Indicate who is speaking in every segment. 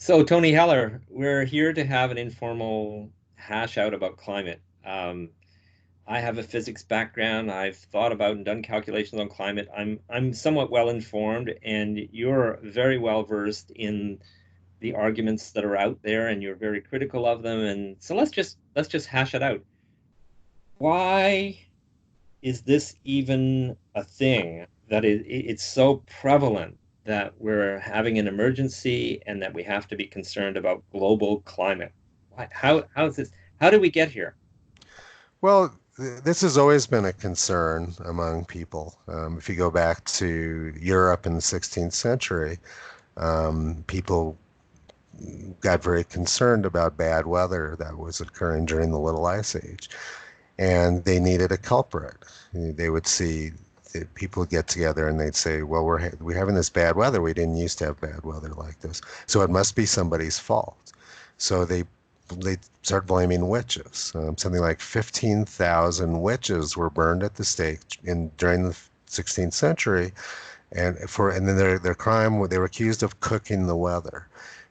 Speaker 1: So, Tony Heller, we're here to have an informal hash out about climate. I have a physics background. I've thought about and done calculations on climate. I'm somewhat well informed, and you're very well versed in the arguments that are out there, and you're very critical of them. And so let's just hash it out. Why is this even a thing that it's so prevalent that we're having an emergency and that we have to be concerned about global climate? How is this? How did we get here?
Speaker 2: Well, this has always been a concern among people. If you go back to Europe in the 16th century, people got very concerned about bad weather that was occurring during the Little Ice Age, and they needed a culprit. They would see people get together and they'd say, "Well, we're having this bad weather. We didn't used to have bad weather like this, so it must be somebody's fault." So they started blaming witches. Something like 15,000 witches were burned at the stake during the 16th century, and then their crime, they were accused of cooking the weather.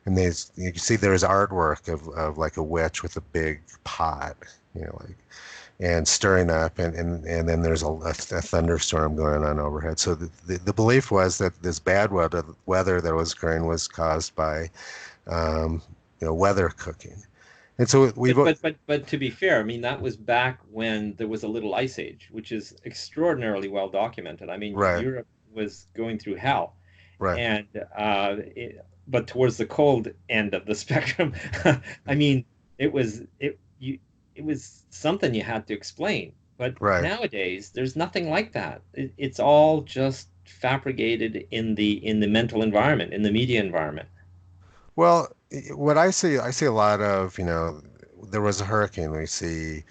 Speaker 2: And you can see there's artwork of like a witch with a big pot, like, and stirring up, and then there's a thunderstorm going on overhead. So the belief was that this bad weather that was occurring was caused by weather cooking. And so we've
Speaker 1: But to be fair, I mean that was back when there was a little ice age, which is extraordinarily well documented. I mean,
Speaker 2: right,
Speaker 1: Europe was going through hell,
Speaker 2: right.
Speaker 1: and but towards the cold end of the spectrum, I mean, it was something you had to explain. But
Speaker 2: Right.
Speaker 1: nowadays, there's nothing like that. It's all just fabricated in the mental environment, in the media environment.
Speaker 2: Well, what I see a lot of, there was a hurricane. We see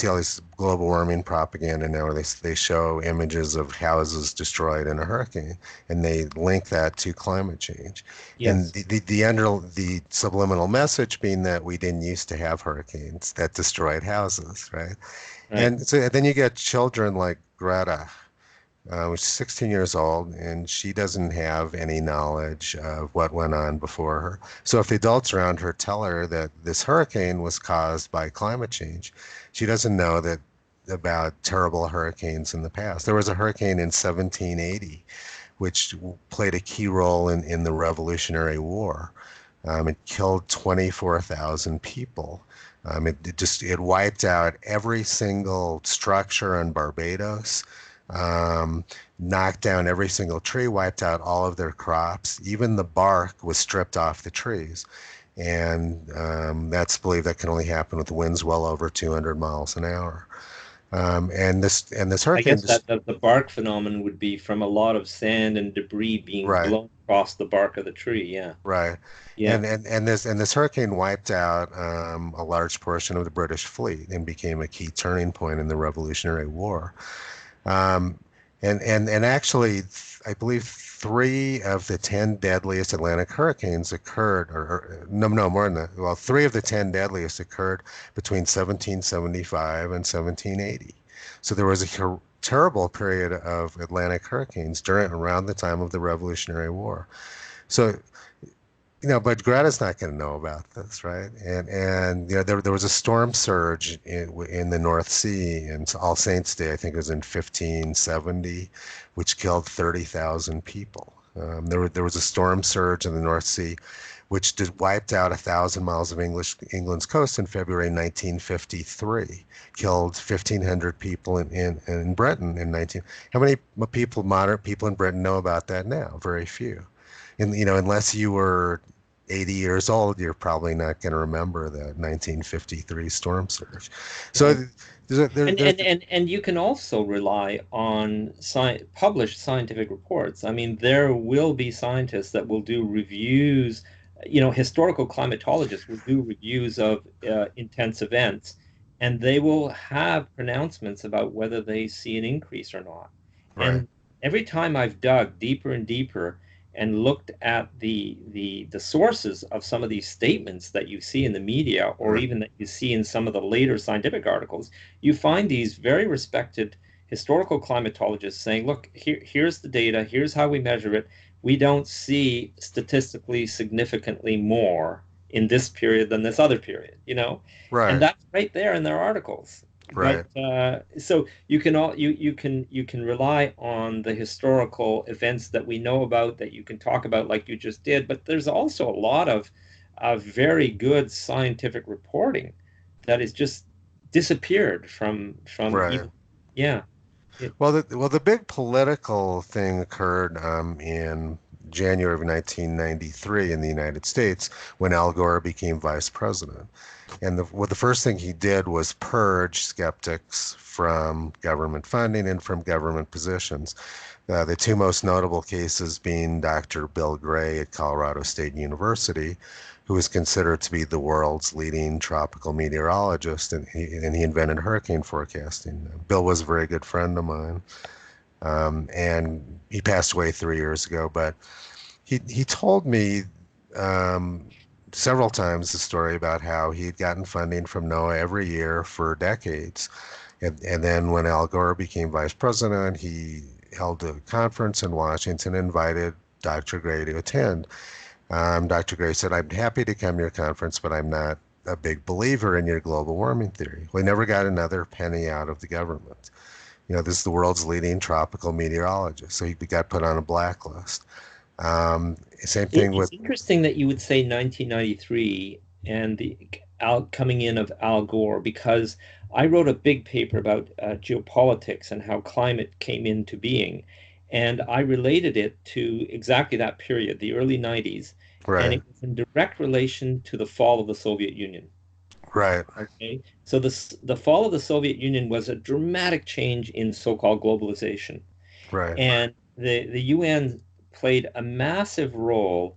Speaker 2: all this global warming propaganda now where they show images of houses destroyed in a hurricane and they link that to climate change. And
Speaker 1: Yes,
Speaker 2: the subliminal message being that we didn't used to have hurricanes that destroyed houses, right?
Speaker 1: right.
Speaker 2: And so then you get children like Greta, which is 16 years old, and she doesn't have any knowledge of what went on before her. So if the adults around her tell her that this hurricane was caused by climate change, she doesn't know that about terrible hurricanes in the past. There was a hurricane in 1780, which played a key role in the Revolutionary War. It killed 24,000 people. It wiped out every single structure on Barbados, knocked down every single tree, wiped out all of their crops. Even the bark was stripped off the trees. And that's believed that can only happen with winds well over 200 miles an hour. And this
Speaker 1: I
Speaker 2: hurricane
Speaker 1: guess
Speaker 2: just
Speaker 1: that the bark phenomenon would be from a lot of sand and debris being
Speaker 2: right,
Speaker 1: blown across the bark of the tree. Yeah,
Speaker 2: right.
Speaker 1: yeah.
Speaker 2: And this hurricane wiped out a large portion of the British fleet and became a key turning point in the Revolutionary War. Um, and actually, I believe three of the 10 deadliest Atlantic hurricanes occurred, or no, no, more than that. Well, three of the 10 deadliest occurred between 1775 and 1780. So there was a terrible period of Atlantic hurricanes around the time of the Revolutionary War. So but Greta's not going to know about this, right? And there was a storm surge in the North Sea, and All Saints Day, I think it was in 1570, which killed 30,000 people. There was a storm surge in the North Sea, which just wiped out 1,000 miles of England's coast in February 1953, killed 1,500 people in Britain in 19. How many modern people in Britain know about that now? Very few. And unless you were 80 years old, you're probably not going to remember the 1953 storm surge. So
Speaker 1: Right.
Speaker 2: there's a, there, there's
Speaker 1: And you can also rely on published scientific reports. I mean, there will be scientists that will do reviews. Historical climatologists will do reviews of intense events, and they will have pronouncements about whether they see an increase or not.
Speaker 2: right,
Speaker 1: And every time I've dug deeper and deeper and looked at the sources of some of these statements that you see in the media or
Speaker 2: right,
Speaker 1: even that you see in some of the later scientific articles, you find these very respected historical climatologists saying, look, here's the data, here's how we measure it. we don't see statistically significantly more in this period than this other period, and
Speaker 2: Right.
Speaker 1: that's right there in their articles. But
Speaker 2: Right.
Speaker 1: so you can rely on the historical events that we know about, that you can talk about like you just did. But there's also a lot of very good scientific reporting that has just disappeared from
Speaker 2: Right.
Speaker 1: even, yeah. It,
Speaker 2: Well, the big political thing occurred in January of 1993 in the United States when Al Gore became vice president. And the first thing he did was purge skeptics from government funding and from government positions. The two most notable cases being Dr. Bill Gray at Colorado State University, who is considered to be the world's leading tropical meteorologist, and he invented hurricane forecasting. Bill was a very good friend of mine, and he passed away 3 years ago. But he told me um, several times the story about how he'd gotten funding from NOAA every year for decades. And then when Al Gore became vice president, he held a conference in Washington and invited Dr. Gray to attend. Dr. Gray said, "I'm happy to come to your conference, but I'm not a big believer in your global warming theory." We never got another penny out of the government. This is the world's leading tropical meteorologist, so he got put on a blacklist. Same thing with,
Speaker 1: it's interesting that you would say 1993 and the coming in of Al Gore, because I wrote a big paper about geopolitics and how climate came into being, and I related it to exactly that period, the early 90s, and
Speaker 2: right,
Speaker 1: it was in direct relation to the fall of the Soviet Union.
Speaker 2: right,
Speaker 1: Okay, so the fall of the Soviet Union was a dramatic change in so-called globalization.
Speaker 2: right,
Speaker 1: And the UN played a massive role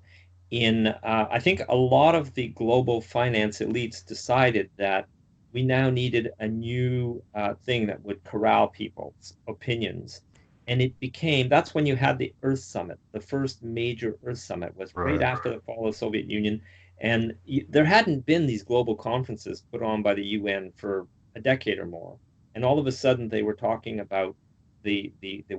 Speaker 1: in, I think a lot of the global finance elites decided that we now needed a new thing that would corral people's opinions. And that's when you had the Earth Summit. The first major Earth Summit was right
Speaker 2: right,
Speaker 1: after the fall of the Soviet Union. And there hadn't been these global conferences put on by the UN for a decade or more. And all of a sudden they were talking about the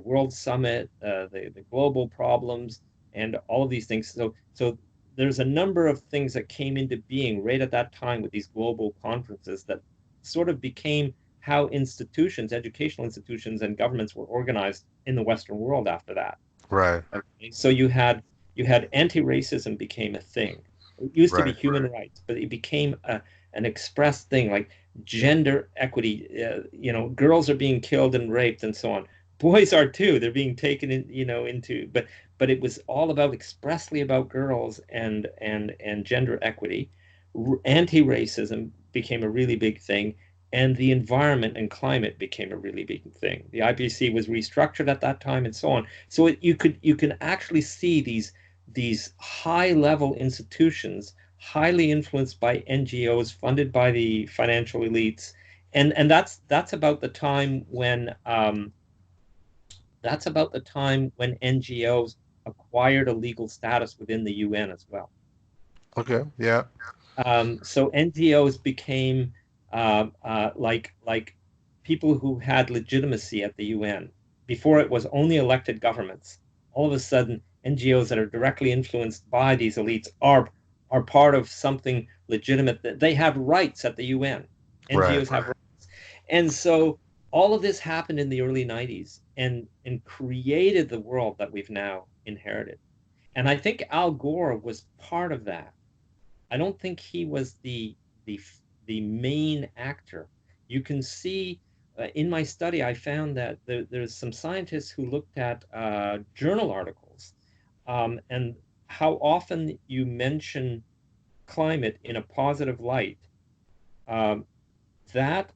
Speaker 1: World Summit, the global problems, and all of these things. So there's a number of things that came into being right at that time with these global conferences that sort of became how institutions, educational institutions, and governments were organized in the Western world after that.
Speaker 2: right,
Speaker 1: Okay? So you had anti-racism became a thing. It used to be
Speaker 2: right,
Speaker 1: human rights, but it became an expressed thing, like gender equity. Girls are being killed and raped and so on. Boys are too. They're being taken in, into, but it was all about expressly about girls and gender equity. Anti-racism became a really big thing, and the environment and climate became a really big thing. The IPC was restructured at that time and so on. So you can actually see these high level institutions highly influenced by NGOs funded by the financial elites, and that's about the time when NGOs acquired a legal status within the UN as well.
Speaker 2: okay, yeah,
Speaker 1: So NGOs became like people who had legitimacy at the UN. Before it was only elected governments. All of a sudden, NGOs that are directly influenced by these elites are part of something legitimate. That they have rights at the UN.
Speaker 2: right,
Speaker 1: NGOs have rights, and so all of this happened in the early 90s and created the world that we've now inherited. And I think Al Gore was part of that. I don't think he was the the main actor. You can see in my study, I found that there's some scientists who looked at journal articles and how often you mention climate in a positive light. Um, that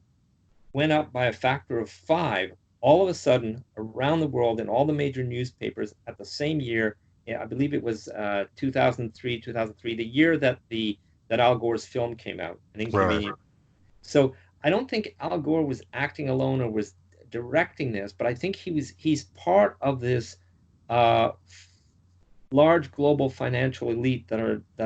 Speaker 1: went up by a factor of 5 all of a sudden around the world in all the major newspapers at the same year. I believe it was 2003, the year that Al Gore's film came out, An
Speaker 2: right,
Speaker 1: Inconvenient. So I don't think Al Gore was acting alone or was directing this, but I think he's part of this uh, large global financial elite that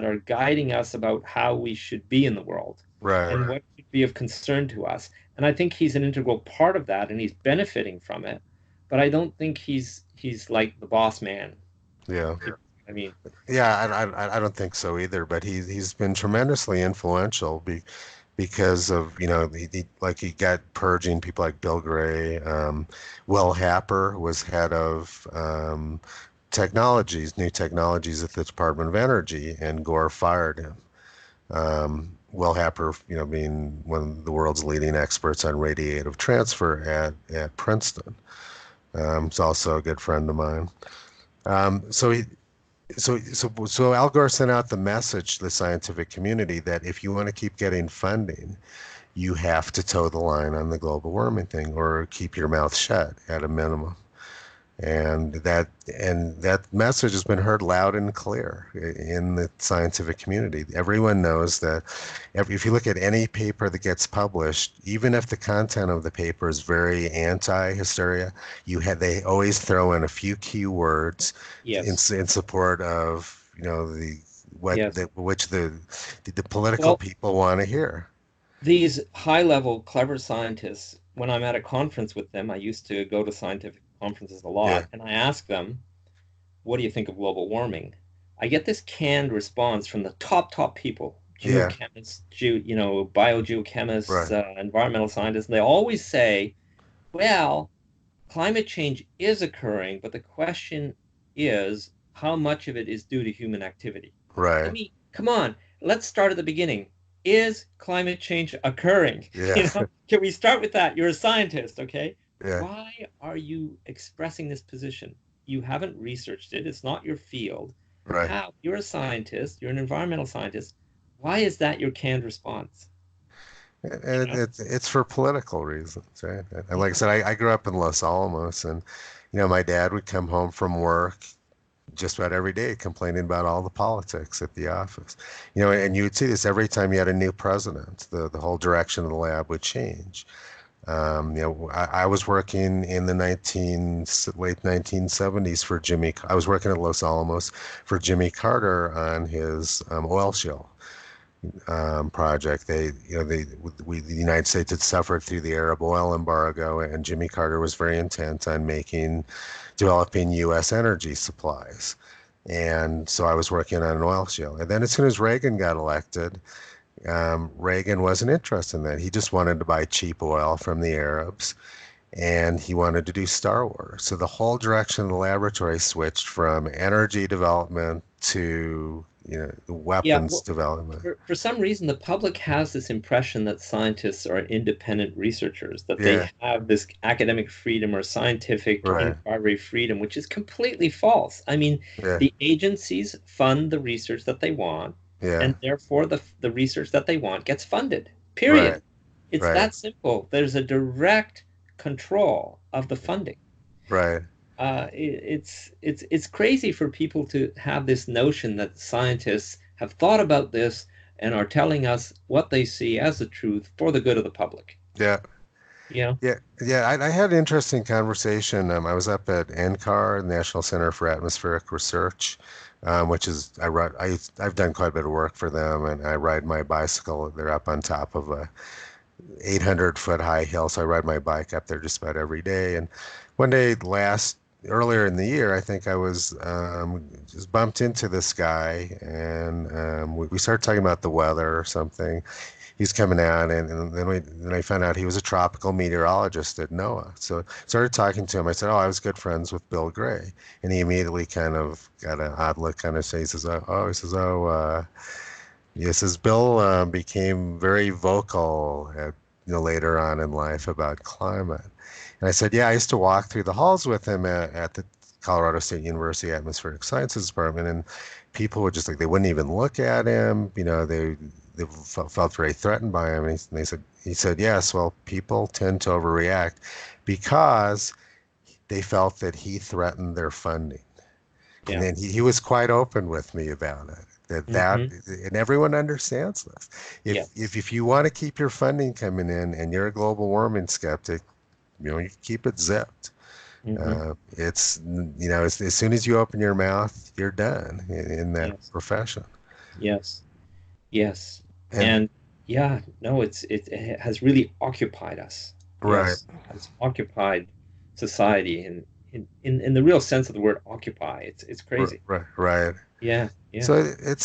Speaker 1: are guiding us about how we should be in the world
Speaker 2: right.
Speaker 1: and what should be of concern to us. And I think he's an integral part of that, and he's benefiting from it. But I don't think he's like the boss man.
Speaker 2: Yeah.
Speaker 1: I mean,
Speaker 2: Yeah, I don't think so either, but he's been tremendously influential because of, like he got purging people like Bill Gray. Will Happer was head of new technologies at the Department of Energy, and Gore fired him. Will Happer, being one of the world's leading experts on radiative transfer at Princeton. He's also a good friend of mine. So he, so Al Gore sent out the message to the scientific community that if you want to keep getting funding, you have to toe the line on the global warming thing, or keep your mouth shut at a minimum. And that message has been heard loud and clear in the scientific community. Everyone knows that if you look at any paper that gets published, even if the content of the paper is very anti-hysteria, they always throw in a few key words
Speaker 1: yes,
Speaker 2: in support of
Speaker 1: yes.
Speaker 2: the political
Speaker 1: Well,
Speaker 2: people want to hear.
Speaker 1: these high-level clever scientists, when I'm at a conference with them, I used to go to scientific conferences a
Speaker 2: Yeah,
Speaker 1: lot, and I ask them, what do you think of global warming? I get this canned response from the top people,
Speaker 2: yeah,
Speaker 1: geochemists, biogeochemists,
Speaker 2: right,
Speaker 1: environmental scientists, and they always say, well, climate change is occurring, but the question is how much of it is due to human activity? I
Speaker 2: right,
Speaker 1: mean, come on, let's start at the beginning. Is climate change occurring?
Speaker 2: yeah,
Speaker 1: Can we start with that? You're a scientist, okay?
Speaker 2: yeah,
Speaker 1: Why are you expressing this position? You haven't researched it, it's not your field.
Speaker 2: right.
Speaker 1: How? You're a scientist, you're an environmental scientist. Why is that your canned response? You
Speaker 2: And
Speaker 1: know?
Speaker 2: it's for political reasons, right? And like I
Speaker 1: Yeah.
Speaker 2: said, I grew up in Los Alamos, and my dad would come home from work just about every day complaining about all the politics at the office. And you would see this every time you had a new president. The whole direction of the lab would change. I was working in the late 1970s for Jimmy. I was working at Los Alamos for Jimmy Carter on his oil shale project. The United States had suffered through the Arab oil embargo, and Jimmy Carter was very intent on developing U.S. energy supplies. And so I was working on an oil shale. And then as soon as Reagan got elected, Reagan wasn't interested in that. He just wanted to buy cheap oil from the Arabs, and he wanted to do Star Wars. So the whole direction of the laboratory switched from energy development to
Speaker 1: Yeah,
Speaker 2: weapons
Speaker 1: well,
Speaker 2: development.
Speaker 1: for some reason, the public has this impression that scientists are independent researchers, that they
Speaker 2: Yeah,
Speaker 1: have this academic freedom or scientific
Speaker 2: right.
Speaker 1: inquiry freedom, which is completely false. I mean,
Speaker 2: Yeah,
Speaker 1: the agencies fund the research that they want,
Speaker 2: yeah,
Speaker 1: and therefore the research that they want gets funded. Period.
Speaker 2: right,
Speaker 1: It's
Speaker 2: right,
Speaker 1: that simple. There's a direct control of the funding.
Speaker 2: right.
Speaker 1: It's crazy for people to have this notion that scientists have thought about this and are telling us what they see as the truth for the good of the public.
Speaker 2: Yeah,
Speaker 1: You know?
Speaker 2: yeah. I had an interesting conversation. I was up at NCAR, National Center for Atmospheric Research, which is I've done quite a bit of work for them, and I ride my bicycle. They're up on top of a 800-foot high hill, so I ride my bike up there just about every day. And one day earlier in the year, I think I was just bumped into this guy, and we started talking about the weather or something. He's coming out, and then I found out he was a tropical meteorologist at NOAA. So started talking to him. I said, "Oh, I was good friends with Bill Gray," and he immediately kind of got an odd look, kind of says, he says, oh, he says Bill became very vocal later on in life about climate. And I said, yeah, I used to walk through the halls with him at the Colorado State University Atmospheric Sciences Department, and people would just like they wouldn't even look at him. They felt very threatened by him. And he said, yes, well, people tend to overreact because they felt that he threatened their funding. And
Speaker 1: Yeah.
Speaker 2: then he was quite open with me about it.
Speaker 1: Hmm.
Speaker 2: And everyone understands this.
Speaker 1: Yes.
Speaker 2: If you want to keep your funding coming in and you're a global warming skeptic, you keep it zipped.
Speaker 1: Hmm.
Speaker 2: As soon as you open your mouth, you're done in that
Speaker 1: Yes.
Speaker 2: profession.
Speaker 1: Yes. Yes.
Speaker 2: And
Speaker 1: And yeah, no, it has really occupied us.
Speaker 2: right,
Speaker 1: Yes, it's occupied society, and in the real sense of the word occupy. It's crazy.
Speaker 2: Right, right.
Speaker 1: Yeah, yeah,
Speaker 2: So it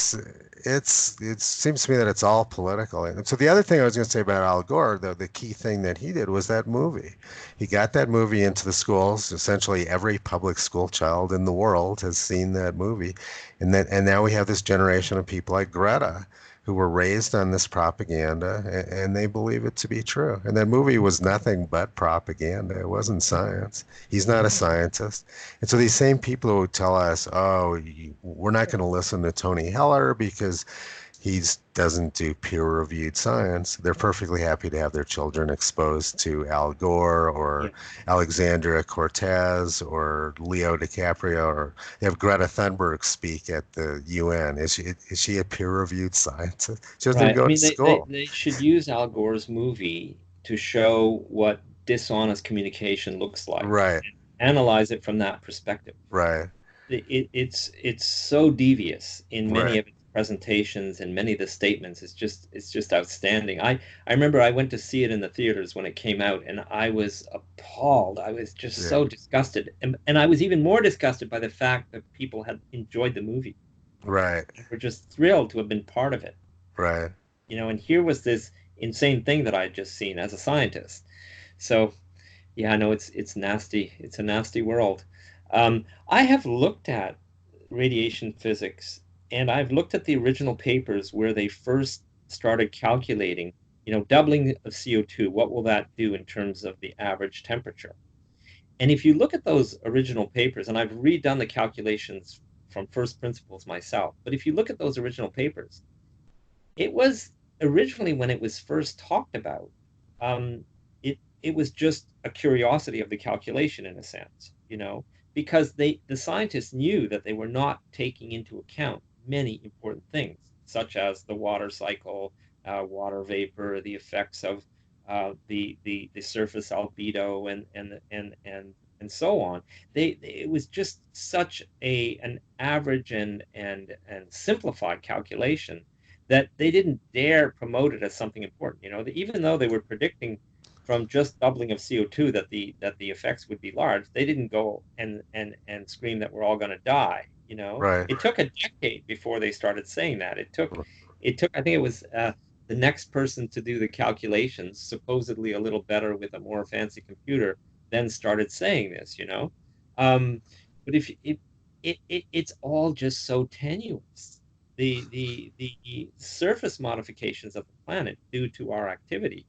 Speaker 2: seems to me that it's all political. And so the other thing I was going to say about Al Gore, the key thing that he did was that movie. He got that movie into the schools. Essentially, every public school child in the world has seen that movie, and now we have this generation of people like Greta who were raised on this propaganda, and they believe it to be true. And that movie was nothing but propaganda. It wasn't science. He's not a scientist. And so these same people who tell us, oh, we're not going to listen to Tony Heller because he doesn't do peer-reviewed science, they're perfectly happy to have their children exposed to Al Gore
Speaker 1: yeah.
Speaker 2: or Alexandria Cortez or Leo DiCaprio, or they have Greta Thunberg speak at the UN. Is she a peer-reviewed scientist? She doesn't even
Speaker 1: Right. I
Speaker 2: go to
Speaker 1: mean,
Speaker 2: school.
Speaker 1: they should use Al Gore's movie to show what dishonest communication looks like,
Speaker 2: Right,
Speaker 1: analyze it from that perspective.
Speaker 2: right,
Speaker 1: It's so devious in many
Speaker 2: right.
Speaker 1: of its presentations and many of the statements. It's just outstanding. I remember I went to see it in the theaters when it came out, and I was appalled. I was just
Speaker 2: Yeah,
Speaker 1: so disgusted, and I was even more disgusted by the fact that people had enjoyed the movie.
Speaker 2: right,
Speaker 1: They were just thrilled to have been part of it,
Speaker 2: right.
Speaker 1: and here was this insane thing that I had just seen as a scientist. So yeah, no, it's nasty. It's a nasty world. I have looked at radiation physics, and I've looked at the original papers where they first started calculating, doubling of CO2. What will that do in terms of the average temperature? And if you look at those original papers, and I've redone the calculations from first principles myself, but if you look at those original papers, it was originally when it was first talked about, um, it was just a curiosity of the calculation in a sense, because the scientists knew that they were not taking into account many important things, such as the water cycle, water vapor, the effects of the surface albedo, and so on. It was just such an average and simplified calculation that they didn't dare promote it as something important. Even though they were predicting from just doubling of CO2 that the effects would be large, they didn't go and scream that we're all going to die.
Speaker 2: Right.
Speaker 1: It took a decade before they started saying that. It took I think it was the next person to do the calculations, supposedly a little better with a more fancy computer, then started saying this. Um, but if it's all just so tenuous. The surface modifications of the planet due to our activity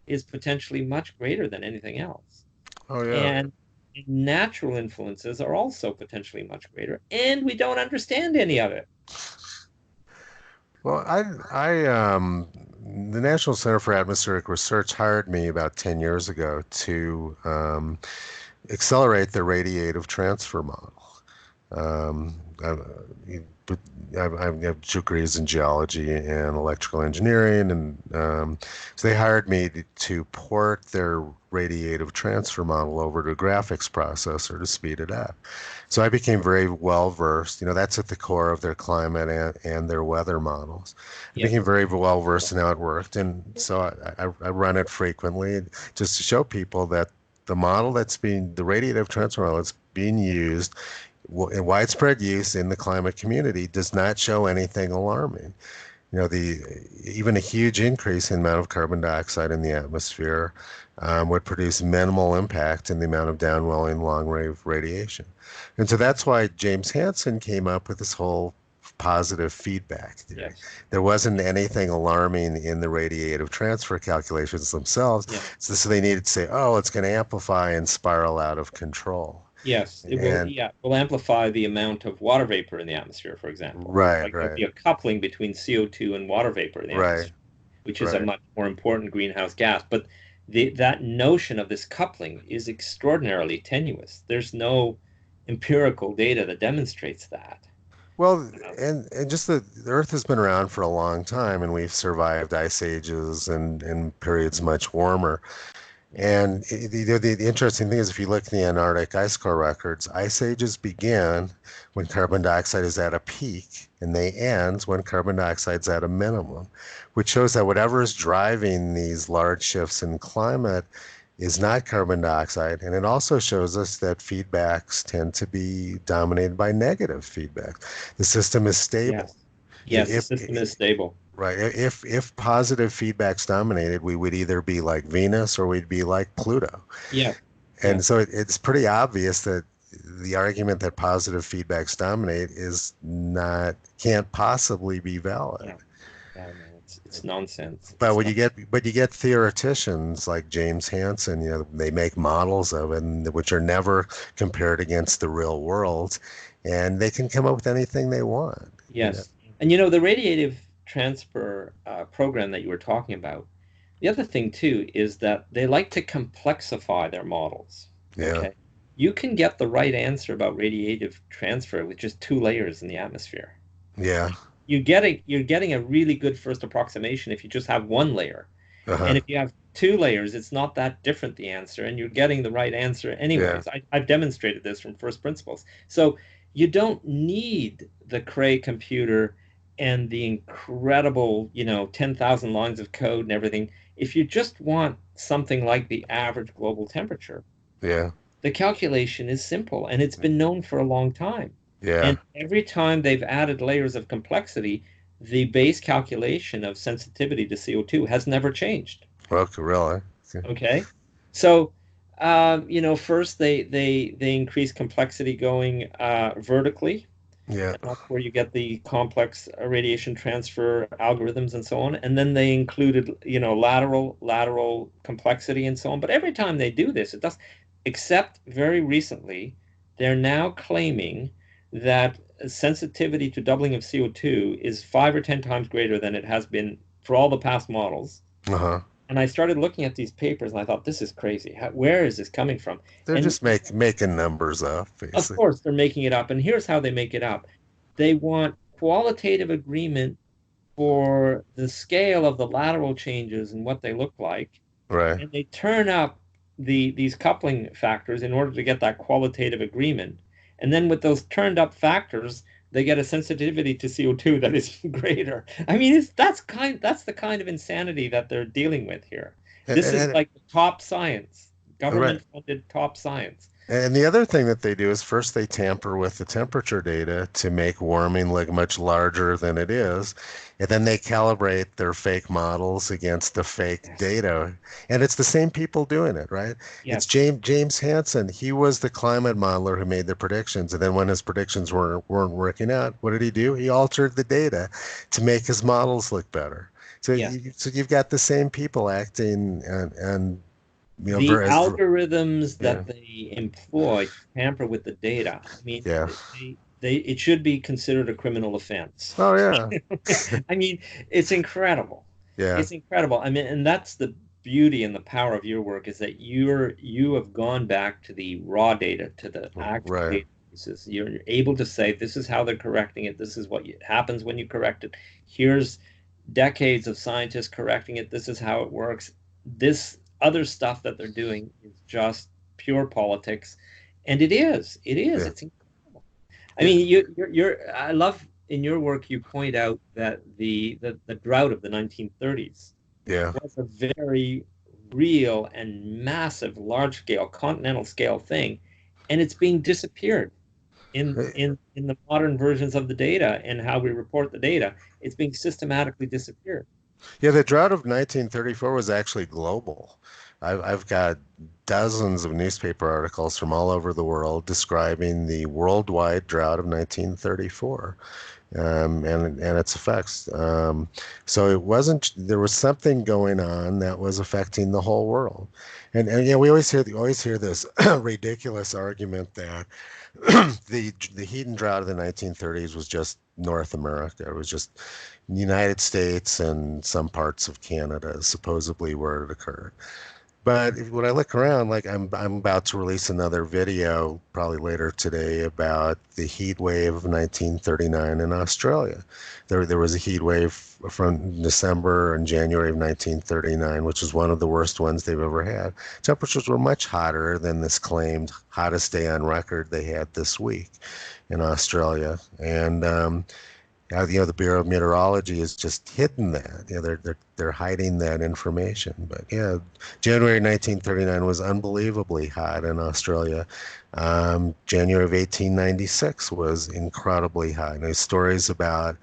Speaker 1: is potentially much greater than anything else.
Speaker 2: Oh yeah.
Speaker 1: And natural influences are also potentially much greater, and we don't understand any of it.
Speaker 2: Well, the National Center for Atmospheric Research hired me about 10 years ago to accelerate the radiative transfer model. Um, I, but I have degrees in geology and electrical engineering, and so they hired me to port their radiative transfer model over to a graphics processor to speed it up. So I became very well versed. That's at the core of their climate and their weather models. I
Speaker 1: Yep.
Speaker 2: became very well versed in how it worked, and so I run it frequently just to show people that the radiative transfer model that's being used in widespread use in the climate community does not show anything alarming. The even a huge increase in the amount of carbon dioxide in the atmosphere would produce minimal impact in the amount of downwelling long-wave radiation. And so that's why James Hansen came up with this whole positive feedback theory.
Speaker 1: Yes.
Speaker 2: There wasn't anything alarming in the radiative transfer calculations themselves,
Speaker 1: Yeah.
Speaker 2: so they needed to say, oh, it's going to amplify and spiral out of control.
Speaker 1: Yes, it will.
Speaker 2: And
Speaker 1: Yeah, will amplify the amount of water vapor in the atmosphere, for example.
Speaker 2: right,
Speaker 1: Like there'll
Speaker 2: right,
Speaker 1: be a coupling between CO2 and water vapor in the
Speaker 2: right,
Speaker 1: atmosphere, which is a
Speaker 2: right.
Speaker 1: much more important greenhouse gas. But that notion of this coupling is extraordinarily tenuous. There's no empirical data that demonstrates that.
Speaker 2: Well,
Speaker 1: Uh,
Speaker 2: and just the Earth has been around for a long time, and we've survived ice ages and periods much warmer. And the interesting thing is, if you look in the Antarctic ice core records, ice ages begin when carbon dioxide is at a peak, and they end when carbon dioxide is at a minimum, which shows that whatever is driving these large shifts in climate is not carbon dioxide. And it also shows us that feedbacks tend to be dominated by negative feedback. The system is stable.
Speaker 1: Yes. Yes, the
Speaker 2: If,
Speaker 1: system is stable.
Speaker 2: right, if positive feedbacks dominated, we would either be like Venus or we'd be like Pluto.
Speaker 1: Yeah. Yeah.
Speaker 2: And so it's pretty obvious that the argument that positive feedbacks dominate is not can't possibly be valid.
Speaker 1: Yeah. Yeah, no, it's nonsense.
Speaker 2: But
Speaker 1: It's
Speaker 2: when
Speaker 1: not.
Speaker 2: you get theoreticians like James Hansen, you know, they make models of it, and, which are never compared against the real world, and they can come up with anything they want. You know,
Speaker 1: Yes. And the radiative transfer program that you were talking about, the other thing too is that they like to complexify their models.
Speaker 2: yeah,
Speaker 1: Okay. You can get the right answer about radiative transfer with just two layers in the atmosphere.
Speaker 2: yeah,
Speaker 1: You're getting a really good first approximation if you just have one layer.
Speaker 2: uh-huh,
Speaker 1: And if you have two layers, it's not that different, the answer, and you're getting the right answer
Speaker 2: yeah,
Speaker 1: anyways. I've demonstrated this from first principles. So you don't need the Cray computer and the incredible, 10,000 lines of code and everything. If you just want something like the average global temperature,
Speaker 2: yeah,
Speaker 1: the calculation is simple and it's been known for a long time.
Speaker 2: yeah.
Speaker 1: And every time they've added layers of complexity, the base calculation of sensitivity to CO2 has never changed.
Speaker 2: Well, really,
Speaker 1: Okay. So, first they increase complexity going vertically,
Speaker 2: yeah,
Speaker 1: and that's where you get the complex radiation transfer algorithms and so on. And then they included, lateral complexity and so on. But every time they do this, it does, except very recently, they're now claiming that sensitivity to doubling of CO2 is 5 or 10 times greater than it has been for all the past models.
Speaker 2: uh-huh.
Speaker 1: And I started looking at these papers and I thought, this is crazy. Where is this coming from?
Speaker 2: They're
Speaker 1: And
Speaker 2: just making numbers up,
Speaker 1: of
Speaker 2: basically.
Speaker 1: course, they're making it up. And here's how they make it up. They want qualitative agreement for the scale of the lateral changes and what they look like.
Speaker 2: Right.
Speaker 1: And they turn up these coupling factors in order to get that qualitative agreement. And then with those turned up factors, they get a sensitivity to CO2 that is greater. I mean, that's the kind of insanity that they're dealing with here.
Speaker 2: And,
Speaker 1: This is
Speaker 2: and,
Speaker 1: like top science,
Speaker 2: right.
Speaker 1: government funded top science.
Speaker 2: And the other thing that they do is first they tamper with the temperature data to make warming look much larger than it is. And then they calibrate their fake models against the fake
Speaker 1: Yes.
Speaker 2: data. And it's the same people doing it, right? It's
Speaker 1: Yes.
Speaker 2: James Hansen. He was the climate modeler who made the predictions. And then when his predictions weren't working out, what did he do? He altered the data to make his models look better. So,
Speaker 1: Yes.
Speaker 2: so you've got the same people acting and
Speaker 1: The algorithms
Speaker 2: yeah,
Speaker 1: that they employ to tamper with the data, I mean,
Speaker 2: yeah.
Speaker 1: it should be considered a criminal offense.
Speaker 2: Oh yeah,
Speaker 1: I mean, it's incredible.
Speaker 2: yeah,
Speaker 1: It's incredible. I mean, and that's the beauty and the power of your work is that you have gone back to the raw data, to the actual
Speaker 2: right.
Speaker 1: databases. You're able to say, this is how they're correcting it. This is what happens when you correct it. Here's decades of scientists correcting it. This is how it works. This other stuff that they're doing is just pure politics, and it is. It is.
Speaker 2: Yeah,
Speaker 1: It's incredible. I
Speaker 2: yeah,
Speaker 1: mean, I love in your work you point out that the drought of the 1930s
Speaker 2: yeah,
Speaker 1: was a very real and massive, large scale, continental scale thing, and it's being disappeared in the modern versions of the data and how we report the data. It's being systematically disappeared.
Speaker 2: yeah. The drought of 1934 was actually global. I've got dozens of newspaper articles from all over the world describing the worldwide drought of 1934. And its effects. So it wasn't, there was something going on that was affecting the whole world. And we always hear this ridiculous argument that the heat and drought of the 1930s was just North America. It was just the United States and some parts of Canada, supposedly where it occurred. But when I look around, like I'm about to release another video probably later today about the heat wave of 1939 in Australia. There was a heat wave from December and January of 1939, which was one of the worst ones they've ever had. Temperatures were much hotter than this claimed hottest day on record they had this week in Australia. And The Bureau of Meteorology has just hidden that. They're hiding that information. But yeah, January 1939 was unbelievably hot in Australia. January of 1896 was incredibly hot. And there's stories about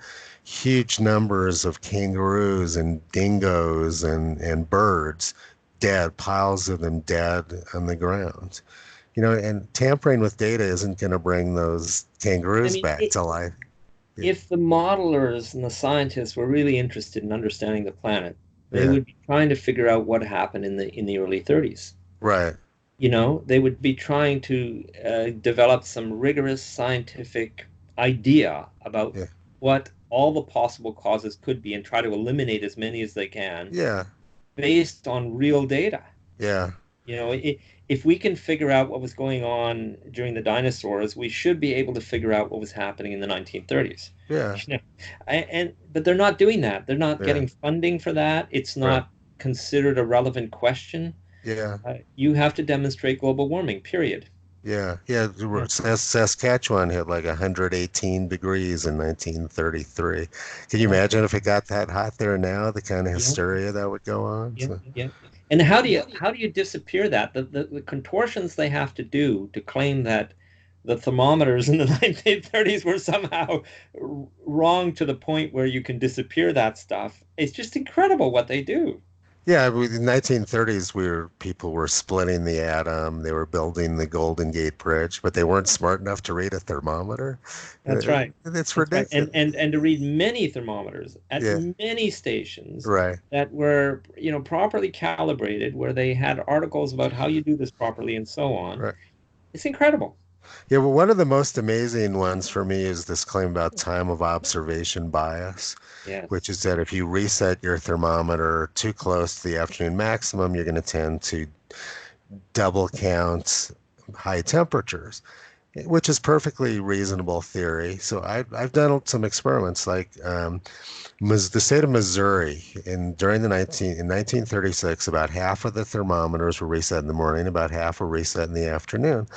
Speaker 2: huge numbers of kangaroos and dingoes and birds dead, piles of them dead on the ground. And tampering with data isn't going to bring those
Speaker 1: I
Speaker 2: kangaroos
Speaker 1: mean,
Speaker 2: back to life. Yeah.
Speaker 1: if the modelers and the scientists were really interested in understanding the planet, they
Speaker 2: Yeah.
Speaker 1: would be trying to figure out what happened in the early 30s.
Speaker 2: Right.
Speaker 1: They would be trying to develop some rigorous scientific idea about
Speaker 2: Yeah.
Speaker 1: what all the possible causes could be and try to eliminate as many as they can
Speaker 2: Yeah.
Speaker 1: based on real data.
Speaker 2: Yeah.
Speaker 1: You know, if we can figure out what was going on during the dinosaurs, we should be able to figure out what was happening in the 1930s.
Speaker 2: Yeah.
Speaker 1: You know, but they're not doing that. They're not
Speaker 2: Yeah.
Speaker 1: getting funding for that. It's
Speaker 2: Right.
Speaker 1: not considered a relevant question.
Speaker 2: Yeah.
Speaker 1: You have to demonstrate global warming, period.
Speaker 2: Yeah. Yeah.
Speaker 1: Yeah.
Speaker 2: Saskatchewan hit like 118 degrees in 1933. Can you
Speaker 1: Yeah.
Speaker 2: imagine if it got that hot there now, the kind of
Speaker 1: Yeah.
Speaker 2: hysteria that would go on?
Speaker 1: Yeah.
Speaker 2: So,
Speaker 1: Yeah. And how do you disappear that? The contortions they have to do to claim that the thermometers in the 1930s were somehow wrong to the point where you can disappear that stuff. It's just incredible what they do.
Speaker 2: yeah, in the 1930s, people were splitting the atom. They were building the Golden Gate Bridge, but they weren't smart enough to read a thermometer.
Speaker 1: That's right.
Speaker 2: It's
Speaker 1: That's right. And
Speaker 2: ridiculous.
Speaker 1: and and to read many thermometers at
Speaker 2: Yeah.
Speaker 1: many stations
Speaker 2: Right.
Speaker 1: that were, properly calibrated, where they had articles about how you do this properly and so on.
Speaker 2: Right.
Speaker 1: It's incredible.
Speaker 2: Yeah, well, one of the most amazing ones for me is this claim about time of observation bias, which
Speaker 1: Yes.
Speaker 2: is that if you reset your thermometer too close to the afternoon maximum, you're going to tend to double count high temperatures, which is perfectly reasonable theory. So I've done some experiments like the state of Missouri in 1936, about half of the thermometers were reset in the morning, about half were reset in the afternoon.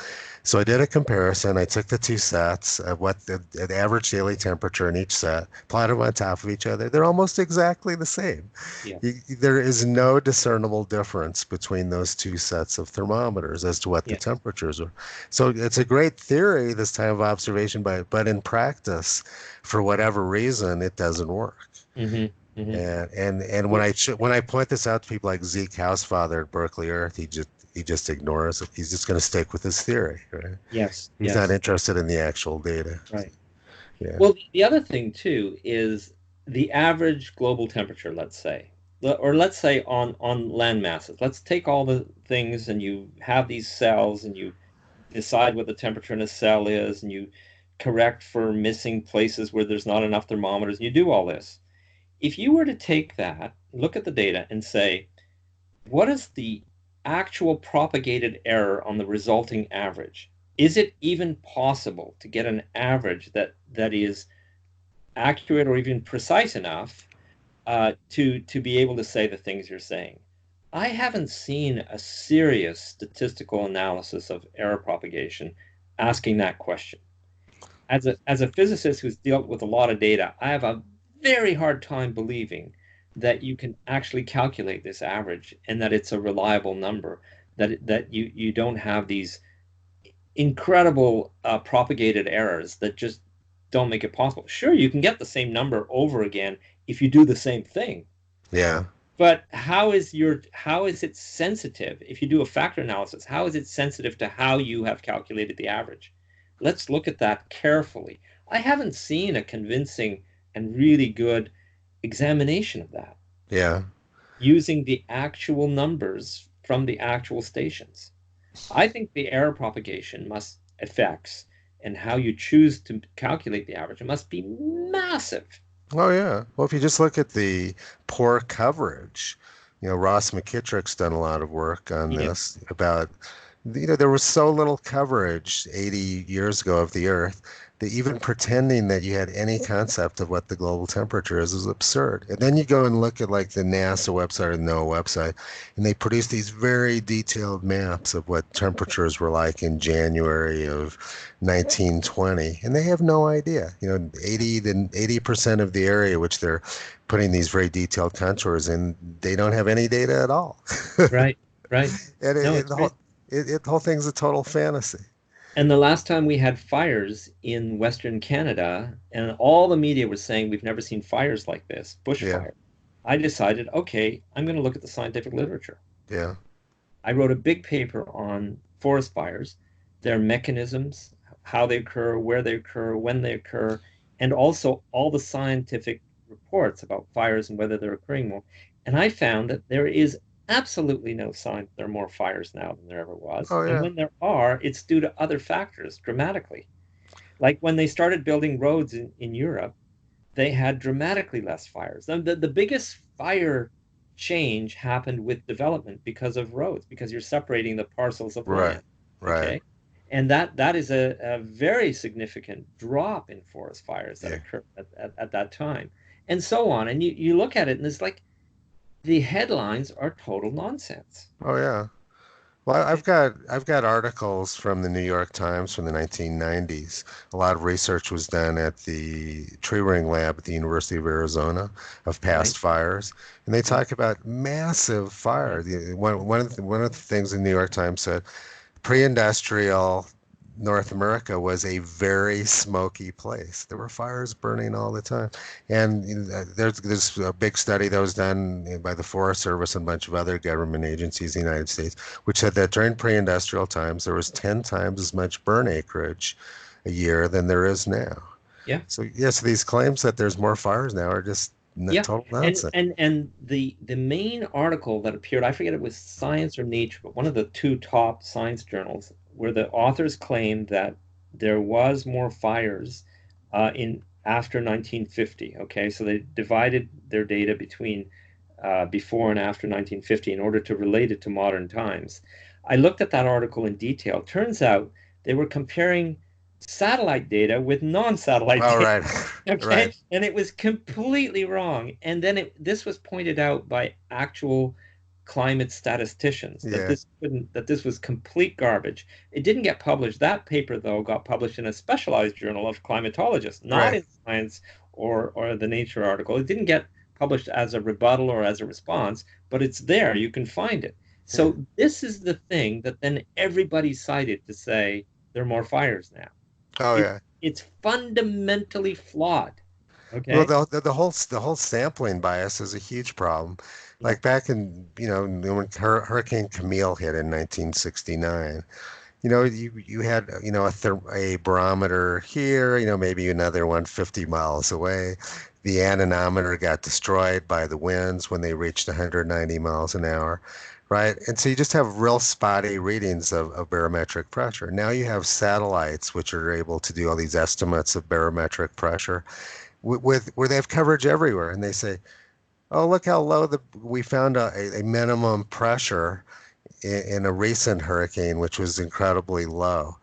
Speaker 2: So I did a comparison. I took the two sets of what the average daily temperature in each set, plotted them on top of each other. They're almost exactly the same.
Speaker 1: Yes.
Speaker 2: There is no discernible difference between those two sets of thermometers as to what the
Speaker 1: Yes.
Speaker 2: temperatures are. So it's a great theory, this time of observation, but in practice, for whatever reason, it doesn't work.
Speaker 1: Hmm. Hmm.
Speaker 2: And when I point this out to people like Zeke Housefather at Berkeley Earth, he just ignores it. He's just going to stick with his theory, right?
Speaker 1: Yes.
Speaker 2: He's not
Speaker 1: Yes.
Speaker 2: interested in the actual data.
Speaker 1: Right.
Speaker 2: Yeah.
Speaker 1: Well, the other thing too is the average global temperature, let's say, or let's say on land masses. Let's take all the things and you have these cells and you decide what the temperature in a cell is and you correct for missing places where there's not enough thermometers and you do all this. If you were to take that, look at the data and say, what is the actual propagated error on the resulting average? Is it even possible to get an average that is accurate or even precise enough to be able to say the things you're saying? I haven't seen a serious statistical analysis of error propagation asking that question. As a physicist who's dealt with a lot of data, I have a very hard time believing that you can actually calculate this average and that it's a reliable number, that you don't have these incredible propagated errors that just don't make it possible. Sure, you can get the same number over again if you do the same thing.
Speaker 2: Yeah.
Speaker 1: But how is it sensitive? If you do a factor analysis, how is it sensitive to how you have calculated the average? Let's look at that carefully. I haven't seen a convincing and really good examination of that
Speaker 2: Yeah.
Speaker 1: using the actual numbers from the actual stations. I think the error propagation must effects and how you choose to calculate the average, it must be massive.
Speaker 2: Oh, yeah. Well, if you just look at the poor coverage, Ross McKittrick's done a lot of work on
Speaker 1: Yeah.
Speaker 2: this about, there was so little coverage 80 years ago of the Earth even pretending that you had any concept of what the global temperature is absurd. And then you go and look at like the NASA website or the NOAA website, and they produce these very detailed maps of what temperatures were like in January of 1920, and they have no idea. 80% of the area which they're putting these very detailed contours in, they don't have any data at all.
Speaker 1: Right, right.
Speaker 2: And
Speaker 1: No, it's great.
Speaker 2: the whole thing's a total fantasy.
Speaker 1: And the last time we had fires in Western Canada, and all the media was saying we've never seen fires like this,
Speaker 2: Yeah,
Speaker 1: bushfire. I decided, okay, I'm going to look at the scientific literature.
Speaker 2: yeah,
Speaker 1: I wrote a big paper on forest fires, their mechanisms, how they occur, where they occur, when they occur, and also all the scientific reports about fires and whether they're occurring more. And I found that there is absolutely no sign that there are more fires now than there ever was.
Speaker 2: oh
Speaker 1: And
Speaker 2: yeah,
Speaker 1: when there are, it's due to other factors dramatically. Like when they started building roads in Europe, they had dramatically less fires. The biggest fire change happened with development because of roads, because you're separating the parcels of
Speaker 2: right,
Speaker 1: land.
Speaker 2: right,
Speaker 1: Okay. And that is a very significant drop in forest fires that
Speaker 2: yeah,
Speaker 1: occurred at that time, and so on. And you look at it and it's like the headlines are total nonsense.
Speaker 2: oh yeah. Well,
Speaker 1: Okay.
Speaker 2: I've got articles from the New York Times from the 1990s. A lot of research was done at the tree ring lab at the University of Arizona of
Speaker 1: Right.
Speaker 2: past fires, and they
Speaker 1: Yeah.
Speaker 2: talk about massive
Speaker 1: Yeah.
Speaker 2: fires. One of the things the New York Times said, pre-industrial North America was a very smoky place. There were fires burning all the time. And there's a big study that was done by the Forest Service and a bunch of other government agencies in the United States, which said that during pre-industrial times, there was 10 times as much burn acreage a year than there is now.
Speaker 1: Yeah.
Speaker 2: So yes, these claims that there's more fires now are just
Speaker 1: Yeah,
Speaker 2: total
Speaker 1: and
Speaker 2: nonsense.
Speaker 1: and and the main article that appeared, I forget it was Science or Nature, but one of the two top science journals, where the authors claimed that there was more fires in after 1950. Okay, so they divided their data between before and after 1950 in order to relate it to modern times. I looked at that article in detail. Turns out they were comparing satellite data with non-satellite
Speaker 2: All
Speaker 1: data.
Speaker 2: right, right,
Speaker 1: Okay, and it was completely wrong. And then this was pointed out by actual climate statisticians that
Speaker 2: yeah,
Speaker 1: this was complete garbage. It didn't get published. That paper, though, got published in a specialized journal of climatologists, not
Speaker 2: right.
Speaker 1: in Science or the Nature article. It didn't get published as a rebuttal or as a response, but it's there. You can find it.
Speaker 2: Yeah.
Speaker 1: So this is the thing that then everybody cited to say there are more fires now.
Speaker 2: Oh
Speaker 1: It
Speaker 2: yeah.
Speaker 1: it's fundamentally flawed.
Speaker 2: Well,
Speaker 1: Okay.
Speaker 2: the whole sampling bias is a huge problem.
Speaker 1: Yeah.
Speaker 2: Like back in, when Hurricane Camille hit in 1969, you had, a barometer here, maybe another one 50 miles away. The anemometer got destroyed by the winds when they reached 190 miles an hour, right? And so you just have real spotty readings of barometric pressure. Now you have satellites which are able to do all these estimates of barometric pressure with where they have coverage everywhere, and they say, "Oh, look how low we found a minimum pressure in a recent hurricane, which was incredibly low."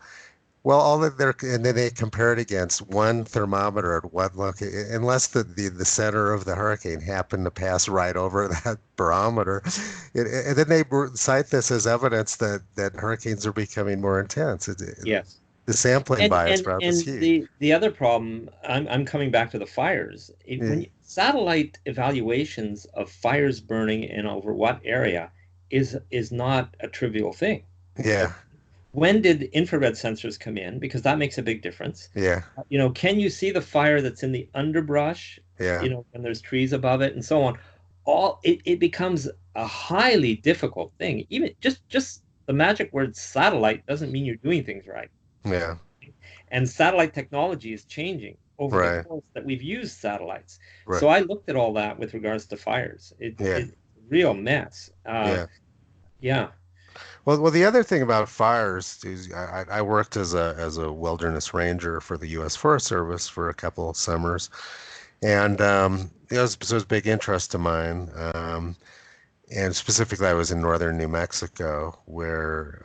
Speaker 2: Well, all that they're and then they compare it against one thermometer at one location, unless the center of the hurricane happened to pass right over that barometer, and then they cite this as evidence that hurricanes are becoming more intense.
Speaker 1: Yes.
Speaker 2: The sampling
Speaker 1: And
Speaker 2: bias
Speaker 1: and
Speaker 2: problem is
Speaker 1: and
Speaker 2: huge.
Speaker 1: the other problem, I'm coming back to the fires.
Speaker 2: Yeah,
Speaker 1: When satellite evaluations of fires burning in over what area is not a trivial thing.
Speaker 2: yeah,
Speaker 1: When did infrared sensors come in? Because that makes a big difference.
Speaker 2: yeah,
Speaker 1: Can you see the fire that's in the underbrush,
Speaker 2: yeah.
Speaker 1: when there's trees above it and so on? It becomes a highly difficult thing. Even just the magic word satellite doesn't mean you're doing things right.
Speaker 2: Yeah,
Speaker 1: And satellite technology is changing over the
Speaker 2: right,
Speaker 1: course that we've used satellites.
Speaker 2: right.
Speaker 1: So I looked at all that with regards to fires.
Speaker 2: Yeah,
Speaker 1: It's a real mess.
Speaker 2: yeah.
Speaker 1: Yeah.
Speaker 2: Well, the other thing about fires is I worked as a wilderness ranger for the U.S. Forest Service for a couple of summers, and it was a big interest of mine. and specifically I was in northern New Mexico, where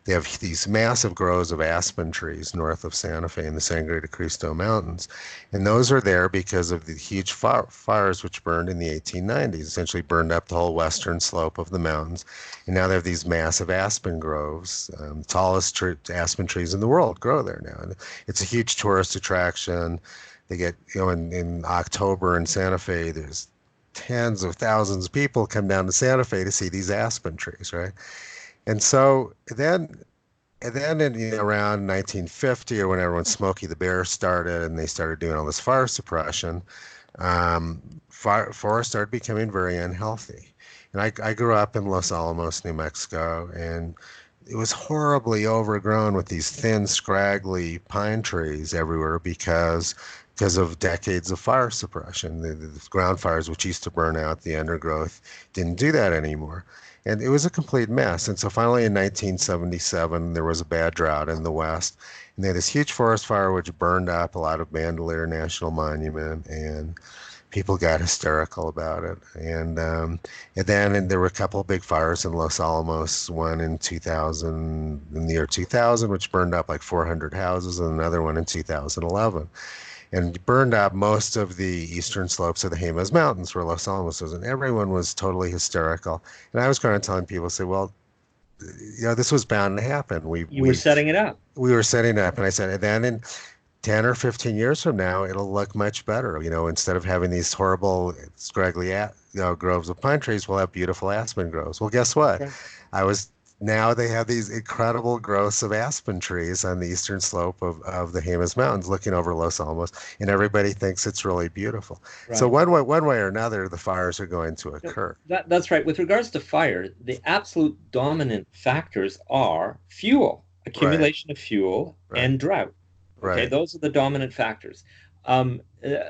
Speaker 2: they have these massive groves of aspen trees north of Santa Fe in the Sangre de Cristo Mountains. And those are there because of the huge fires which burned in the 1890s, essentially burned up the whole western slope of the mountains. And now they have these massive aspen groves. The tallest aspen trees in the world grow there now. And it's a huge tourist attraction. They get, in October in Santa Fe, there's tens of thousands of people come down to Santa Fe to see these aspen trees, right? And so then in around 1950 or whenever when Smokey the Bear started and they started doing all this fire suppression, forests started becoming very unhealthy. And I grew up in Los Alamos, New Mexico, and it was horribly overgrown with these thin, scraggly pine trees everywhere because of decades of fire suppression. The ground fires, which used to burn out the undergrowth, didn't do that anymore. And it was a complete mess. And so finally in 1977, there was a bad drought in the West. And they had this huge forest fire which burned up a lot of Bandelier National Monument, and people got hysterical about it. And there were a couple of big fires in Los Alamos, one in 2000, in the year 2000, which burned up like 400 houses, and another one in 2011 and burned up most of the eastern slopes of the Jemez Mountains where Los Alamos is. And everyone was totally hysterical. And I was kind of telling people, say, well, this was bound to happen.
Speaker 1: You were setting it up.
Speaker 2: We were setting it up. And I said, and then in 10 or 15 years from now, it'll look much better. Instead of having these horrible, scraggly, groves of pine trees, we'll have beautiful aspen groves. Well, guess what? Okay. Now they have these incredible growths of aspen trees on the eastern slope of the Jemez Mountains looking over Los Alamos, and everybody thinks it's really beautiful. Right. So one way or another, the fires are going to occur.
Speaker 1: That's right. With regards to fire, the absolute dominant factors are fuel, accumulation of fuel, and drought. Okay,
Speaker 2: right.
Speaker 1: Those are the dominant factors.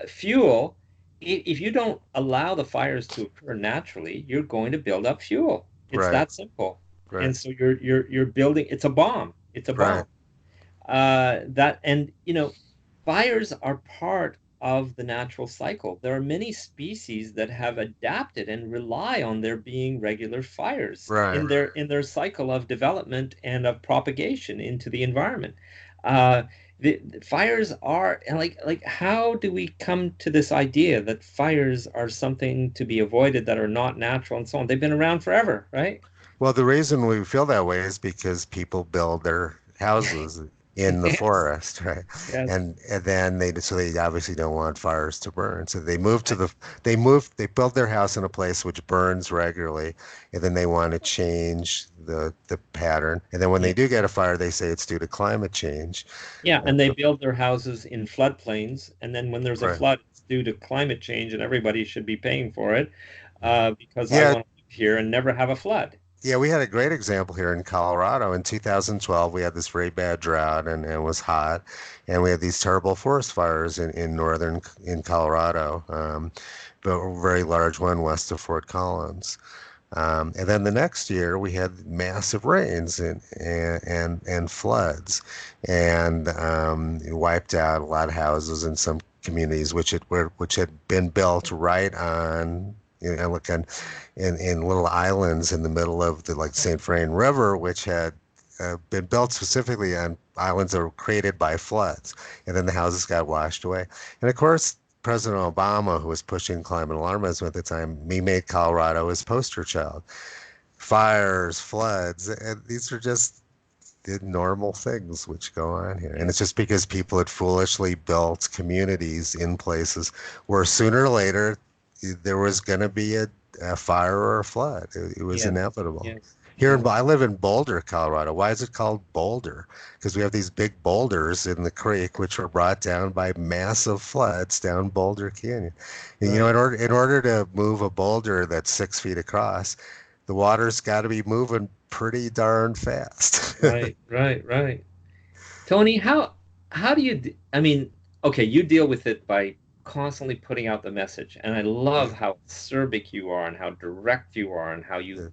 Speaker 1: Fuel, if you don't allow the fires to occur naturally, you're going to build up fuel. It's that simple. Right. And so you're building. It's a bomb. It's a bomb. Right. Fires are part of the natural cycle. There are many species that have adapted and rely on there being regular fires in their cycle of development and of propagation into the environment. The fires are like how do we come to this idea that fires are something to be avoided, that are not natural and so on? They've been around forever, right?
Speaker 2: Well, the reason we feel that way is because people build their houses in the forest, right? Yes. And then they obviously don't want fires to burn. So they build their house in a place which burns regularly, and then they want to change the pattern. And then when they do get a fire, they say it's due to climate change.
Speaker 1: Yeah, and they build their houses in floodplains, and then when there's a flood, it's due to climate change, and everybody should be paying for it because I want to live here and never have a flood.
Speaker 2: Yeah, we had a great example here in Colorado. In 2012, we had this very bad drought and it was hot. And we had these terrible forest fires in Colorado, but a very large one west of Fort Collins. And then the next year, we had massive rains and floods, and it wiped out a lot of houses in some communities which had been built right on like in little islands in the middle of the St. Vrain River, which had been built specifically on islands that were created by floods, and then the houses got washed away. And of course, President Obama, who was pushing climate alarmism at the time, he made Colorado his poster child. Fires, floods, and these are just the normal things which go on here. And it's just because people had foolishly built communities in places where sooner or later there was going to be a fire or a flood. It was inevitable. Yes. I live in Boulder, Colorado. Why is it called Boulder? Because we have these big boulders in the creek, which were brought down by massive floods down Boulder Canyon. And, in order to move a boulder that's 6 feet across, the water's got to be moving pretty darn fast.
Speaker 1: Right. Tony, how do you? You deal with it by constantly putting out the message, and I love how acerbic you are and how direct you are and how you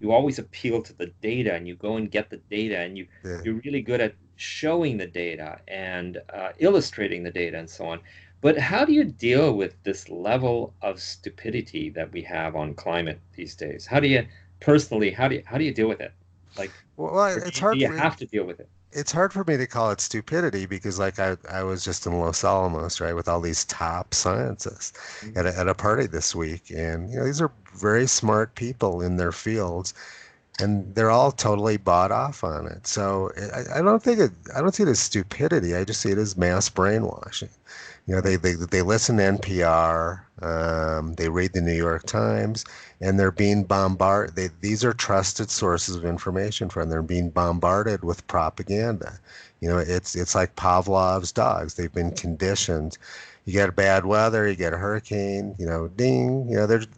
Speaker 1: always appeal to the data, and you go and get the data, and you're really good at showing the data and illustrating the data and so on. But how do you deal with this level of stupidity that we have on climate these days? How do you personally, how do you deal with it? Like,
Speaker 2: Well,
Speaker 1: or do you have to deal with it?
Speaker 2: it's hard for me to call it stupidity because like I was just in Los Alamos, right, with all these top scientists at a party this week, and these are very smart people in their fields, and they're all totally bought off on it. So I don't see it as stupidity. I just see it as mass brainwashing.
Speaker 1: Right.
Speaker 2: They listen to NPR, they read the New York Times, and they're being bombarded. These are trusted sources of information from. They're being bombarded with propaganda. It's like Pavlov's dogs. They've been conditioned. You get bad weather, you get a hurricane, ding.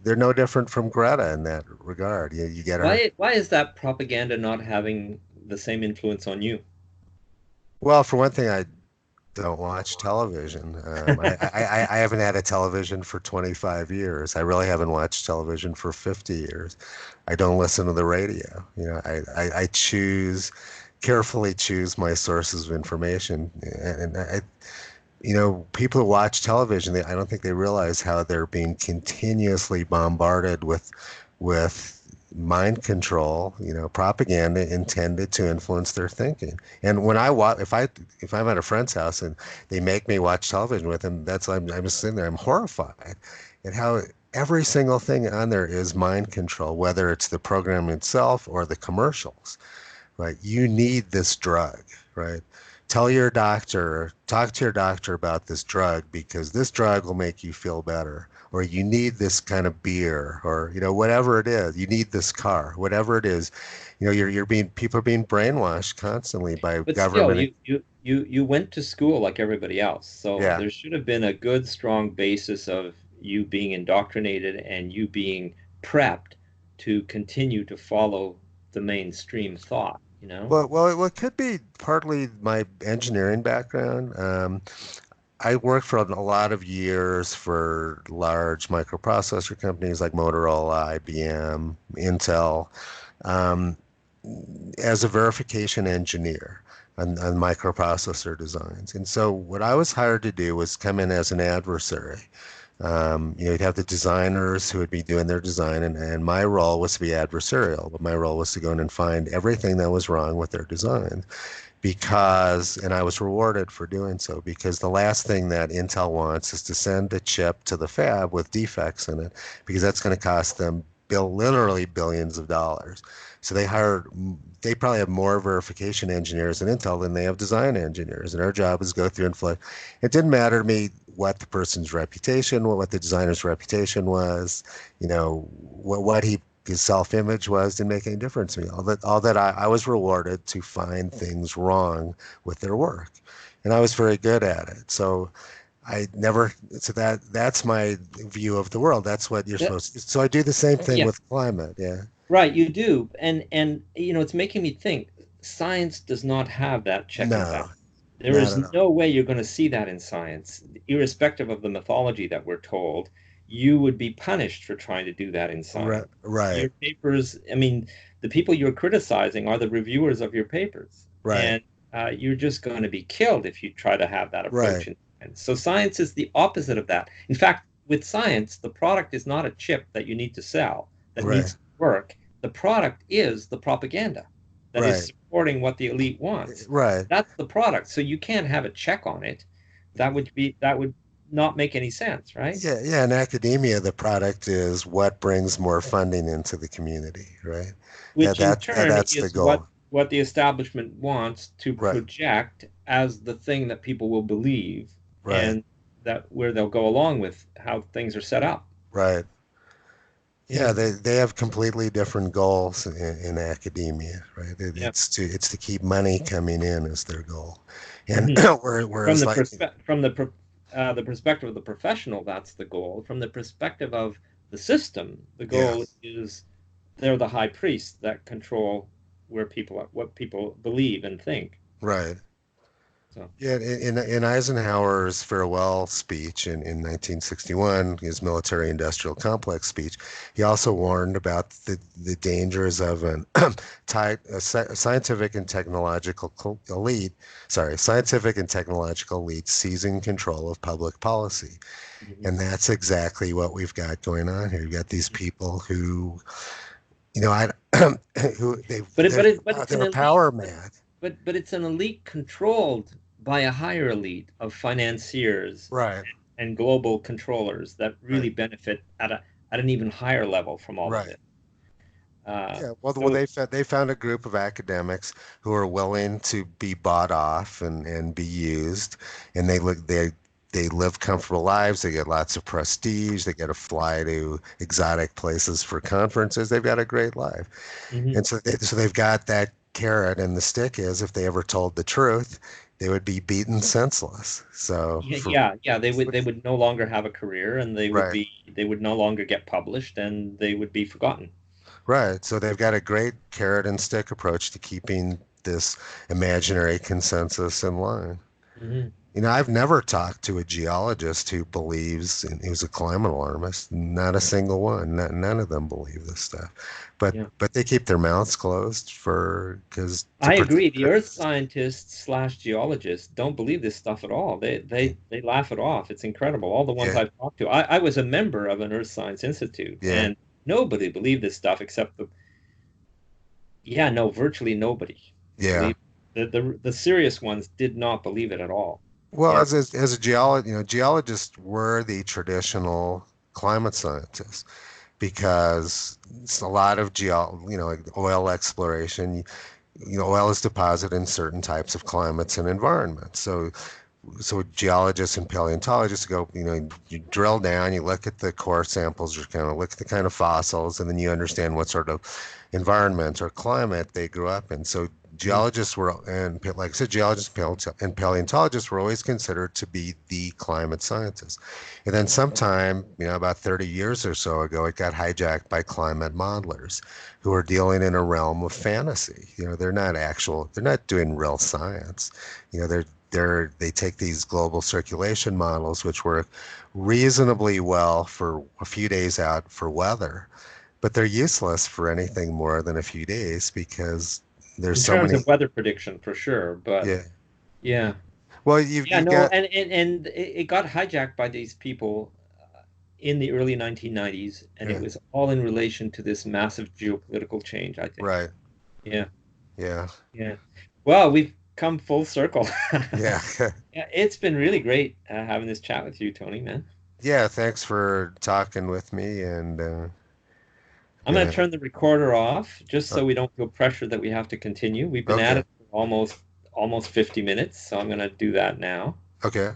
Speaker 2: They're no different from Greta in that regard. You get her.
Speaker 1: Why is that propaganda not having the same influence on you?
Speaker 2: Well, for one thing, I don't watch television. I haven't had a television for 25 years. I really haven't watched television for 50 years. I don't listen to the radio. I carefully choose my sources of information. And people who watch television, I don't think they realize how they're being continuously bombarded with mind control, propaganda intended to influence their thinking. And when I watch, if I'm at a friend's house and they make me watch television with them, I'm just sitting there, I'm horrified at how every single thing on there is mind control, whether it's the program itself or the commercials, right? You need this drug, right? Talk to your doctor about this drug because this drug will make you feel better. Or you need this kind of beer, or whatever it is. You need this car, whatever it is. People are being brainwashed constantly by
Speaker 1: But still,
Speaker 2: government.
Speaker 1: you went to school like everybody else, so
Speaker 2: Yeah,
Speaker 1: there should have been a good, strong basis of you being indoctrinated and you being prepped to continue to follow the mainstream thought, you know?
Speaker 2: well, it could be partly my engineering background. I worked for a lot of years for large microprocessor companies like Motorola, IBM, Intel, um, as a verification engineer on microprocessor designs. And so what I was hired to do was come in as an adversary. You'd have the designers who would be doing their design, and my role was to be adversarial. But my role was to go in and find everything that was wrong with their design and I was rewarded for doing so because the last thing that Intel wants is to send a chip to the fab with defects in it because that's going to cost them literally billions of dollars. So they probably have more verification engineers in Intel than they have design engineers, and our job is go through and flood. It didn't matter to me what the person's reputation, what the designer's reputation was, what his self-image was, didn't make any difference to me. All that I was rewarded to find things wrong with their work, and I was very good at it. So that's my view of the world. That's what you're
Speaker 1: Yeah,
Speaker 2: supposed to. So I do the same thing
Speaker 1: yeah,
Speaker 2: with climate. Yeah.
Speaker 1: right, you do. And it's making me think science does not have that check and
Speaker 2: No,
Speaker 1: balance. There
Speaker 2: not
Speaker 1: is
Speaker 2: at all.
Speaker 1: no way you're going to see that in science. Irrespective of the mythology that we're told, you would be punished for trying to do that in
Speaker 2: Right.
Speaker 1: science.
Speaker 2: Right.
Speaker 1: Your papers, I mean, the people you're criticizing are the reviewers of your papers,
Speaker 2: Right.
Speaker 1: and you're just going to be killed if you try to have that
Speaker 2: Right.
Speaker 1: approach in science. So science is the opposite of that. In fact, with science, the product is not a chip that you need to sell that
Speaker 2: Right.
Speaker 1: needs to work. The product is the propaganda that is
Speaker 2: Right.
Speaker 1: supporting what the elite wants.
Speaker 2: Right.
Speaker 1: That's the product. So you can't have a check on it. That would not make any sense, right?
Speaker 2: Yeah, yeah. In academia, the product is what brings more funding into the community, right?
Speaker 1: Which in turn
Speaker 2: That's the
Speaker 1: is what
Speaker 2: goal.
Speaker 1: what the establishment wants to
Speaker 2: Right.
Speaker 1: project as the thing that people will believe,
Speaker 2: Right.
Speaker 1: and that where they'll go along with how things are set up.
Speaker 2: Right. Yeah,
Speaker 1: Yeah,
Speaker 2: they have completely different goals in academia, right?
Speaker 1: yeah.
Speaker 2: It's to keep money coming in as their goal, and
Speaker 1: Mhm. From
Speaker 2: whereas
Speaker 1: the
Speaker 2: like
Speaker 1: perspective of the professional, that's the goal. From the perspective of the system, the
Speaker 2: yeah,
Speaker 1: goal is they're the high priests that control where people are, what people believe and think.
Speaker 2: right.
Speaker 1: So
Speaker 2: Yeah, in Eisenhower's farewell speech in 1961, his military-industrial complex speech, he also warned about the dangers of an scientific and technological elite, scientific and technological elite seizing control of public policy.
Speaker 1: mhm.
Speaker 2: And that's exactly what we've got going on here. You've got these people who, you know, I who
Speaker 1: But it's an
Speaker 2: they're
Speaker 1: elite,
Speaker 2: power mad.
Speaker 1: but it's an elite controlled by a higher elite of financiers
Speaker 2: Right,
Speaker 1: and global controllers that
Speaker 2: right,
Speaker 1: really benefit at an even higher level from all of
Speaker 2: right.
Speaker 1: it. Uh,
Speaker 2: Yeah, well,
Speaker 1: so
Speaker 2: they found a group of academics who are willing to be bought off and be used, and they live comfortable lives. They get lots of prestige. They get to fly to exotic places for conferences. They've got a great life,
Speaker 1: mhm.
Speaker 2: and so they've got that carrot, and the stick is if they ever told the truth, they would be beaten senseless. So for
Speaker 1: Yeah, they would no longer have a career, and
Speaker 2: right.
Speaker 1: they would no longer get published, and they would be forgotten.
Speaker 2: Right. So they've got a great carrot and stick approach to keeping this imaginary consensus in line.
Speaker 1: Hmm.
Speaker 2: You know, I've never talked to a geologist who believes who's a climate alarmist. Not a single one. None of them believe this stuff.
Speaker 1: Yeah,
Speaker 2: But they keep their mouths closed for because to
Speaker 1: I agree.
Speaker 2: protect
Speaker 1: The
Speaker 2: their
Speaker 1: earth scientists slash geologists don't believe this stuff at all. They laugh it off. It's incredible. All the ones
Speaker 2: yeah
Speaker 1: I've talked to. I was a member of an Earth Science Institute,
Speaker 2: yeah
Speaker 1: and nobody believed this stuff except the yeah, no, virtually nobody
Speaker 2: yeah.
Speaker 1: believed. The serious ones did not believe it at all.
Speaker 2: Well,
Speaker 1: Yeah.
Speaker 2: as a geologist, geologists were the traditional climate scientists because it's a lot of like oil exploration. Oil is deposited in certain types of climates and environments. So geologists and paleontologists go, you drill down, you look at the core samples, you kind of look at the kind of fossils, and then you understand what sort of environment or climate they grew up in. So
Speaker 1: Mhm.
Speaker 2: geologists were, and like I said, geologists and paleontologists were always considered to be the climate scientists. And then sometime, about 30 years or so ago, it got hijacked by climate modelers who are dealing in a realm of fantasy. They're not doing real science. They take these global circulation models, which work reasonably well for a few days out for weather, but they're useless for anything more than a few days because there's
Speaker 1: In
Speaker 2: so
Speaker 1: terms
Speaker 2: many.
Speaker 1: of weather prediction, for sure. But
Speaker 2: Yeah.
Speaker 1: yeah,
Speaker 2: Well,
Speaker 1: yeah,
Speaker 2: you've
Speaker 1: no,
Speaker 2: got
Speaker 1: and it got hijacked by these people in the early 1990s, and it
Speaker 2: yeah,
Speaker 1: was all in relation to this massive geopolitical change, I think.
Speaker 2: right.
Speaker 1: Yeah,
Speaker 2: Yeah.
Speaker 1: yeah. Well, we've come full circle.
Speaker 2: Yeah.
Speaker 1: Yeah, it's been really great having this chat with you, Tony, man.
Speaker 2: Yeah. Thanks for talking with me and
Speaker 1: I'm going to
Speaker 2: gonna
Speaker 1: turn the recorder off just
Speaker 2: uh,
Speaker 1: so we don't feel pressure that we have to continue. We've been at
Speaker 2: okay.
Speaker 1: it for almost 50 minutes, so I'm going to do that now.
Speaker 2: Okay.